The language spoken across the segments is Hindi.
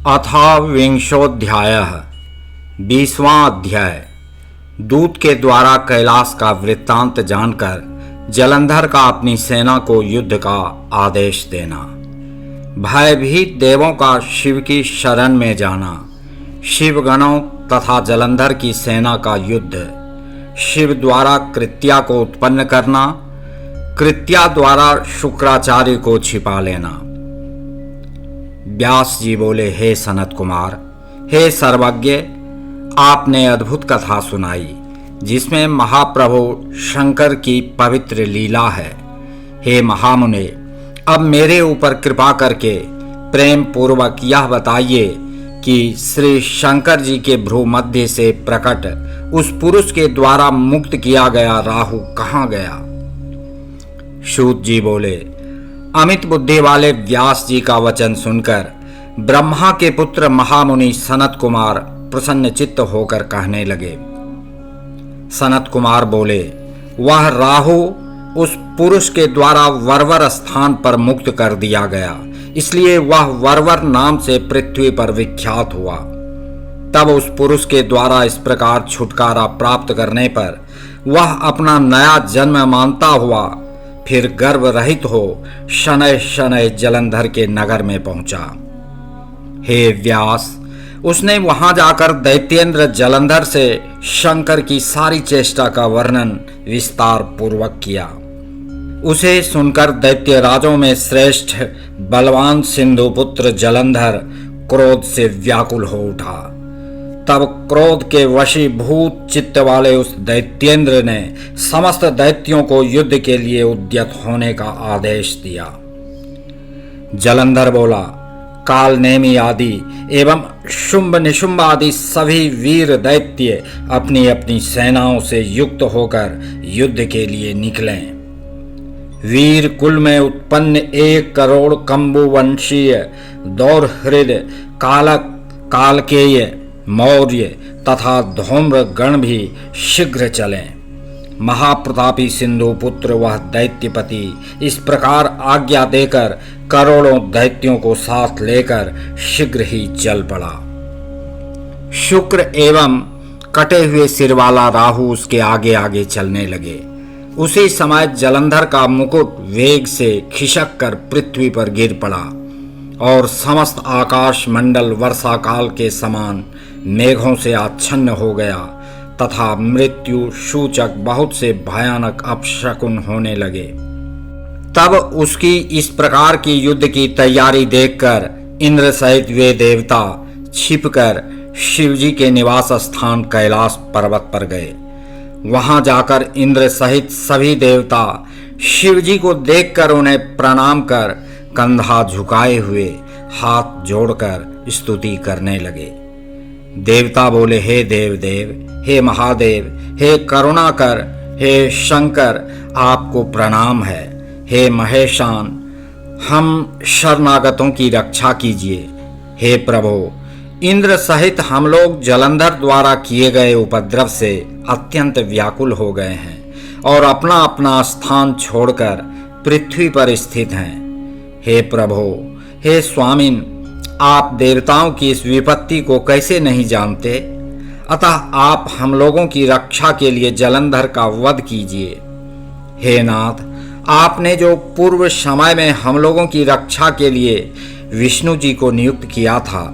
अथाविंशोऽध्यायः 20वां अध्याय। दूत के द्वारा कैलाश का वृत्तांत जानकर जलंधर का अपनी सेना को युद्ध का आदेश देना। भयभीत देवों का शिव की शरण में जाना। शिवगणों तथा जलंधर की सेना का युद्ध। शिव द्वारा कृत्या को उत्पन्न करना, कृत्या द्वारा शुक्राचार्य को छिपा लेना। व्यास जी बोले, हे सनत कुमार, हे सर्वज्ञ, आपने अद्भुत कथा सुनाई जिसमें महाप्रभु शंकर की पवित्र लीला है। हे महामुने, अब मेरे ऊपर कृपा करके प्रेम पूर्वक यह बताइए कि श्री शंकर जी के भ्रू मध्य से प्रकट उस पुरुष के द्वारा मुक्त किया गया राहु कहाँ गया। सूत जी बोले, अमित बुद्धि वाले व्यास जी का वचन सुनकर ब्रह्मा के पुत्र महामुनि सनत कुमार प्रसन्न चित्त होकर कहने लगे। सनत कुमार बोले, वह राहु उस पुरुष के द्वारा वरवर स्थान पर मुक्त कर दिया गया, इसलिए वह वरवर नाम से पृथ्वी पर विख्यात हुआ। तब उस पुरुष के द्वारा इस प्रकार छुटकारा प्राप्त करने पर वह अपना नया जन्म मानता हुआ फिर गर्भ रहित हो शनय शनय जलंधर के नगर में पहुंचा। हे व्यास, उसने वहां जाकर दैत्येंद्र जलंधर से शंकर की सारी चेष्टा का वर्णन विस्तार पूर्वक किया। उसे सुनकर दैत्य राजों में श्रेष्ठ बलवान सिंधुपुत्र जलंधर क्रोध से व्याकुल हो उठा। तब क्रोध के वशीभूत चित्त वाले उस दैत्येंद्र ने समस्त दैत्यों को युद्ध के लिए उद्यत होने का आदेश दिया। जलंधर बोला, काल नेमी आदि एवं शुंभ निशुंभ आदि सभी वीर दैत्य अपनी अपनी सेनाओं से युक्त होकर युद्ध के लिए निकलें। वीर कुल में उत्पन्न 1 करोड़ कंबुवंशीय दौरहृद कालक कालकेय मौर्य तथा धूम्र गण भी शीघ्र चलें। महाप्रतापी सिंधुपुत्र वह दैत्यपति इस प्रकार आज्ञा देकर करोड़ों दैत्यों को साथ लेकर शीघ्र ही चल पड़ा। शुक्र एवं कटे हुए सिर वाला राहु उसके आगे आगे चलने लगे। उसी समय जलंधर का मुकुट वेग से खिसक कर पृथ्वी पर गिर पड़ा और समस्त आकाश मंडल वर्षा काल के समान मेघों से आच्छन्न हो गया तथा मृत्यु सूचक बहुत से भयानक अपशकुन होने लगे। तब उसकी इस प्रकार की युद्ध की तैयारी देखकर इंद्र सहित वे देवता छिपकर शिवजी के निवास स्थान कैलाश पर्वत पर गए। वहां जाकर इंद्र सहित सभी देवता शिवजी को देखकर उन्हें प्रणाम कर कंधा झुकाए हुए हाथ जोड़कर स्तुति करने लगे। देवता बोले, हे देवदेव, हे महादेव, हे करुणाकर, हे शंकर, आपको प्रणाम है। हे महेशान, हम शरणागतों की रक्षा कीजिए। हे प्रभु, इंद्र सहित हम लोग जलंधर द्वारा किए गए उपद्रव से अत्यंत व्याकुल हो गए हैं और अपना अपना स्थान छोड़कर पृथ्वी पर स्थित हैं। हे प्रभु, हे स्वामिन, आप देवताओं की इस विपत्ति को कैसे नहीं जानते? अतः आप हम लोगों की रक्षा के लिए जलंधर का वध कीजिए। हे नाथ, आपने जो पूर्व समय में हम लोगों की रक्षा के लिए विष्णु जी को नियुक्त किया था,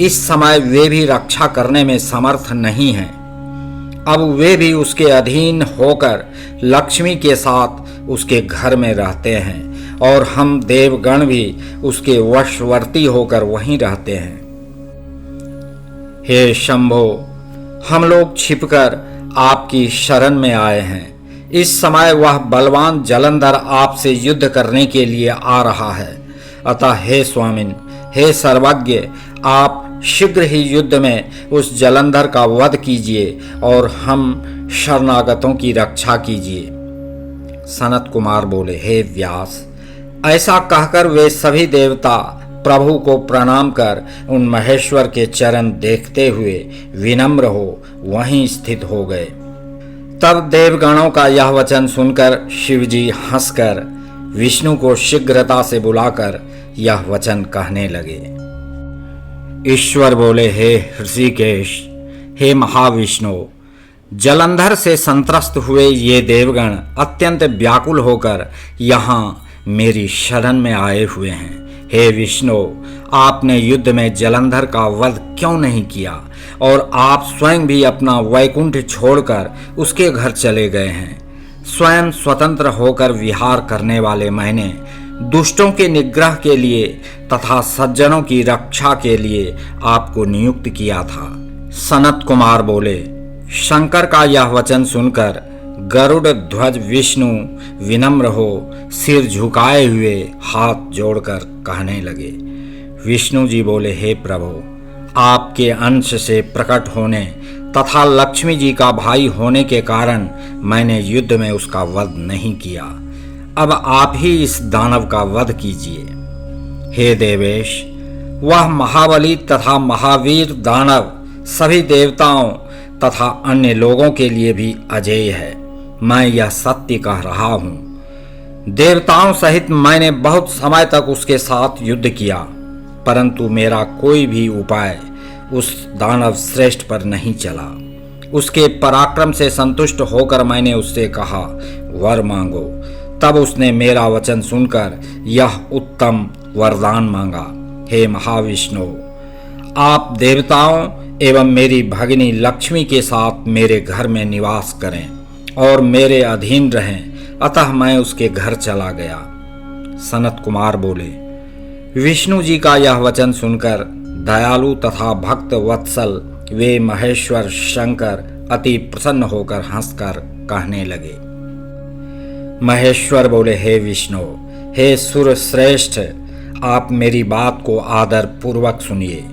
इस समय वे भी रक्षा करने में समर्थ नहीं हैं। अब वे भी उसके अधीन होकर लक्ष्मी के साथ उसके घर में रहते हैं और हम देवगण भी उसके वशवर्ती होकर वहीं रहते हैं। हे शंभो, हम लोग छिपकर आपकी शरण में आए हैं। इस समय वह बलवान जलंधर आपसे युद्ध करने के लिए आ रहा है। अतः हे स्वामिन, हे सर्वज्ञ, आप शीघ्र ही युद्ध में उस जलंधर का वध कीजिए और हम शरणागतों की रक्षा कीजिए। सनत कुमार बोले, हे व्यास, ऐसा कहकर वे सभी देवता प्रभु को प्रणाम कर उन महेश्वर के चरण देखते हुए विनम्र हो वहीं स्थित हो गए। तब देवगणों का यह वचन सुनकर शिवजी हंसकर विष्णु को शीघ्रता से बुलाकर यह वचन कहने लगे। ईश्वर बोले, हे ऋषिकेश, हे महाविष्णु, जलंधर से संत्रस्त हुए ये देवगण अत्यंत व्याकुल होकर यहाँ मेरी शरण में आए हुए हैं। हे विष्णु, आपने युद्ध में जलंधर का वध क्यों नहीं किया और आप स्वयं भी अपना वैकुंठ छोड़कर उसके घर चले गए हैं। स्वयं स्वतंत्र होकर विहार करने वाले मैंने दुष्टों के निग्रह के लिए तथा सज्जनों की रक्षा के लिए आपको नियुक्त किया था। सनत कुमार बोले, शंकर का यह वचन सुनकर गरुड़ ध्वज विष्णु विनम्र हो सिर झुकाए हुए हाथ जोड़कर कहने लगे। विष्णु जी बोले, हे प्रभु, आपके अंश से प्रकट होने तथा लक्ष्मी जी का भाई होने के कारण मैंने युद्ध में उसका वध नहीं किया। अब आप ही इस दानव का वध कीजिए। हे देवेश, वह महाबली तथा महावीर दानव सभी देवताओं तथा अन्य लोगों के लिए भी अजेय है। मैं यह सत्य कह रहा हूँ। देवताओं सहित मैंने बहुत समय तक उसके साथ युद्ध किया, परंतु मेरा कोई भी उपाय उस दानव श्रेष्ठ पर नहीं चला। उसके पराक्रम से संतुष्ट होकर मैंने उससे कहा, वर मांगो। तब उसने मेरा वचन सुनकर यह उत्तम वरदान मांगा। हे महाविष्णु, आप देवताओं एवं मेरी भगिनी लक्ष्मी के साथ मेरे घर में निवास करें और मेरे अधीन रहें। अतः मैं उसके घर चला गया। सनत कुमार बोले, विष्णु जी का यह वचन सुनकर दयालु तथा भक्त वत्सल वे महेश्वर शंकर अति प्रसन्न होकर हंसकर कहने लगे। महेश्वर बोले, हे विष्णु, हे सुर श्रेष्ठ, आप मेरी बात को आदर पूर्वक सुनिए।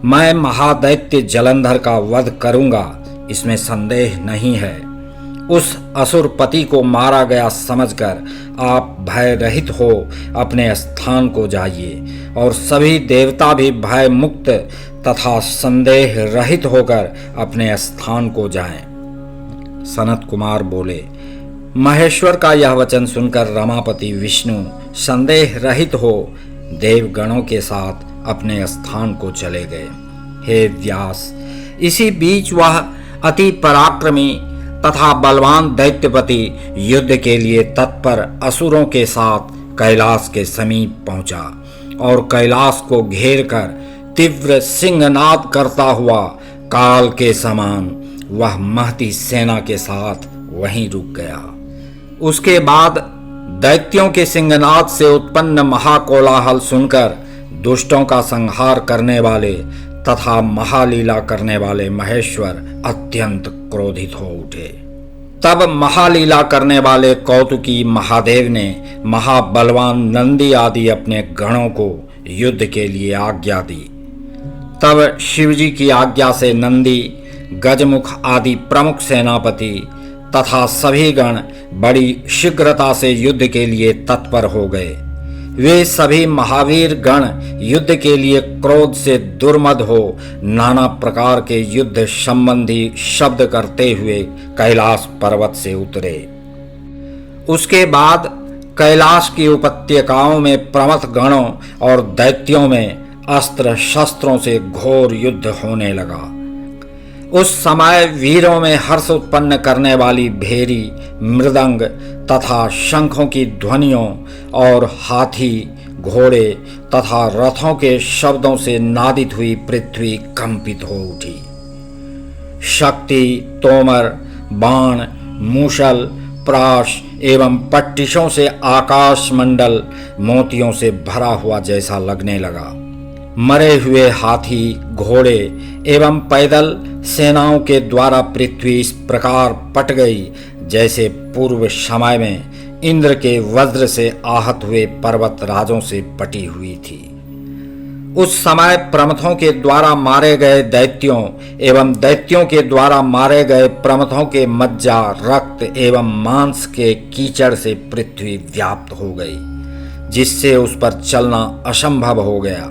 मैं महादैत्य जलंधर का वध करूंगा, इसमें संदेह नहीं है। उस असुरपति को मारा गया समझकर आप भय रहित हो अपने स्थान को जाइए और सभी देवता भी भय मुक्त तथा संदेह रहित होकर अपने स्थान को जाएं। सनत कुमार बोले, महेश्वर का यह वचन सुनकर रमापति विष्णु संदेह रहित हो देवगणों के साथ अपने स्थान को चले गए। हे व्यास, इसी बीच वह अति पराक्रमी तथा बलवान दैत्यपति युद्ध के लिए तत्पर असुरों के साथ कैलाश के समीप पहुंचा और कैलाश को घेर कर तीव्र सिंहनाद करता हुआ काल के समान वह महती सेना के साथ वहीं रुक गया। उसके बाद दैत्यों के सिंहनाद से उत्पन्न महाकोलाहल सुनकर दुष्टों का संहार करने वाले तथा महालीला करने वाले महेश्वर अत्यंत क्रोधित हो उठे। तब महालीला करने वाले कौतुकी महादेव ने महाबलवान नंदी आदि अपने गणों को युद्ध के लिए आज्ञा दी। तब शिवजी की आज्ञा से नंदी, गजमुख आदि प्रमुख सेनापति तथा सभी गण बड़ी शीघ्रता से युद्ध के लिए तत्पर हो गए। वे सभी महावीर गण युद्ध के लिए क्रोध से दुर्मद हो नाना प्रकार के युद्ध संबंधी शब्द करते हुए कैलाश पर्वत से उतरे। उसके बाद कैलाश की उपत्यकाओं में प्रमथ गणों और दैत्यों में अस्त्र शस्त्रों से घोर युद्ध होने लगा। उस समय वीरों में हर्ष उत्पन्न करने वाली भेरी, मृदंग तथा शंखों की ध्वनियों और हाथी, घोड़े तथा रथों के शब्दों से नादित हुई पृथ्वी कंपित हो उठी। शक्ति, तोमर, बाण, मूषल, प्राश एवं पट्टिशों से आकाश मंडल मोतियों से भरा हुआ जैसा लगने लगा। मरे हुए हाथी, घोड़े एवं पैदल सेनाओं के द्वारा पृथ्वी इस प्रकार पट गई जैसे पूर्व समय में इंद्र के वज्र से आहत हुए पर्वत राजों से पटी हुई थी। उस समय प्रमथों के द्वारा मारे गए दैत्यों एवं दैत्यों के द्वारा मारे गए प्रमथों के मज्जा, रक्त एवं मांस के कीचड़ से पृथ्वी व्याप्त हो गई, जिससे उस पर चलना असंभव हो गया।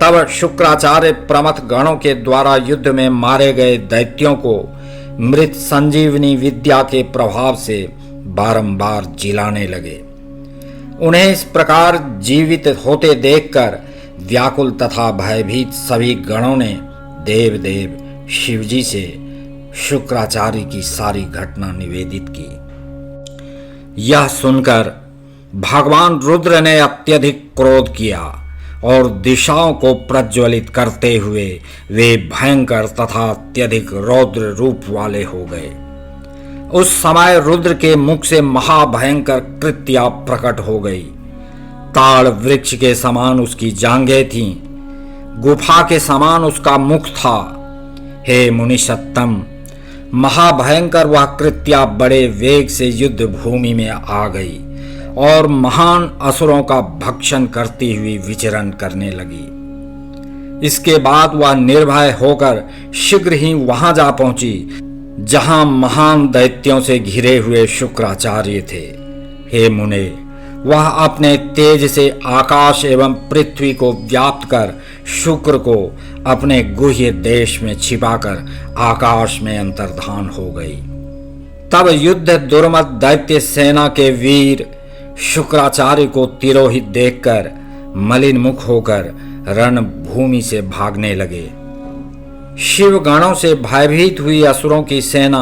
तब शुक्राचार्य प्रमथ गणों के द्वारा युद्ध में मारे गए दैत्यों को मृत संजीवनी विद्या के प्रभाव से बारंबार जिलाने लगे। उन्हें इस प्रकार जीवित होते देखकर व्याकुल तथा भयभीत सभी गणों ने देव देव शिवजी से शुक्राचार्य की सारी घटना निवेदित की। यह सुनकर भगवान रुद्र ने अत्यधिक क्रोध किया और दिशाओं को प्रज्वलित करते हुए वे भयंकर तथा अत्यधिक रौद्र रूप वाले हो गए। उस समय रुद्र के मुख से महाभयंकर कृत्या प्रकट हो गई। ताड़ वृक्ष के समान उसकी जांघें थीं, गुफा के समान उसका मुख था। हे मुनिषत्तम, महाभयंकर वह कृत्या बड़े वेग से युद्ध भूमि में आ गई और महान असुरों का भक्षण करती हुई विचरण करने लगी। इसके बाद वह निर्भय होकर शीघ्र ही वहां जा पहुंची जहां महान दैत्यों से घिरे हुए शुक्राचार्य थे। हे मुने, वह अपने तेज से आकाश एवं पृथ्वी को व्याप्त कर शुक्र को अपने गुह्य देश में छिपाकर आकाश में अंतर्धान हो गई। तब युद्ध दुर्मत दैत्य सेना के वीर शुक्राचार्य को तिरोहित देखकर मलिन मुख होकर रणभूमि से भागने लगे। शिव गणों से भयभीत हुई असुरों की सेना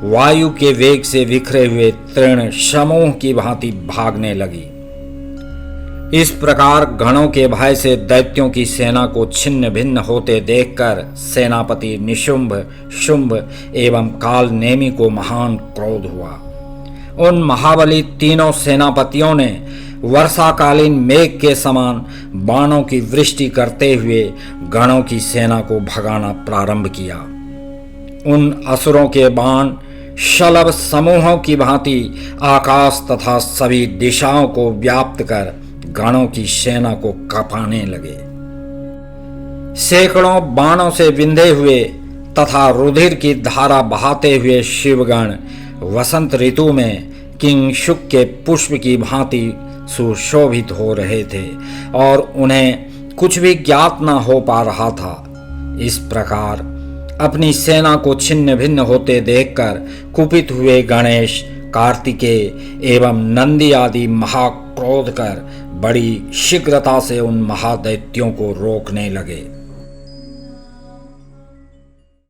वायु के वेग से बिखरे हुए तृण समूह की भांति भागने लगी। इस प्रकार गणों के भय से दैत्यों की सेना को छिन्न भिन्न होते देखकर सेनापति निशुंभ, शुंभ एवं काल नेमी को महान क्रोध हुआ। उन महाबली तीनों सेनापतियों ने वर्षाकालीन मेघ के समान बाणों की वृष्टि करते हुए गणों की सेना को भगाना प्रारंभ किया। उन असुरों के बाण शलभ समूहों की भांति आकाश तथा सभी दिशाओं को व्याप्त कर गणों की सेना को कपाने लगे। सैकड़ों बाणों से विंधे हुए तथा रुधिर की धारा बहाते हुए शिवगण वसंत ऋतु में किंगशुक के पुष्प की भांति सुशोभित हो रहे थे और उन्हें कुछ भी ज्ञात न हो पा रहा था। इस प्रकार अपनी सेना को छिन्न भिन्न होते देखकर कुपित हुए गणेश, कार्तिकेय एवं नंदी आदि महाक्रोध कर बड़ी शीघ्रता से उन महादैत्यों को रोकने लगे।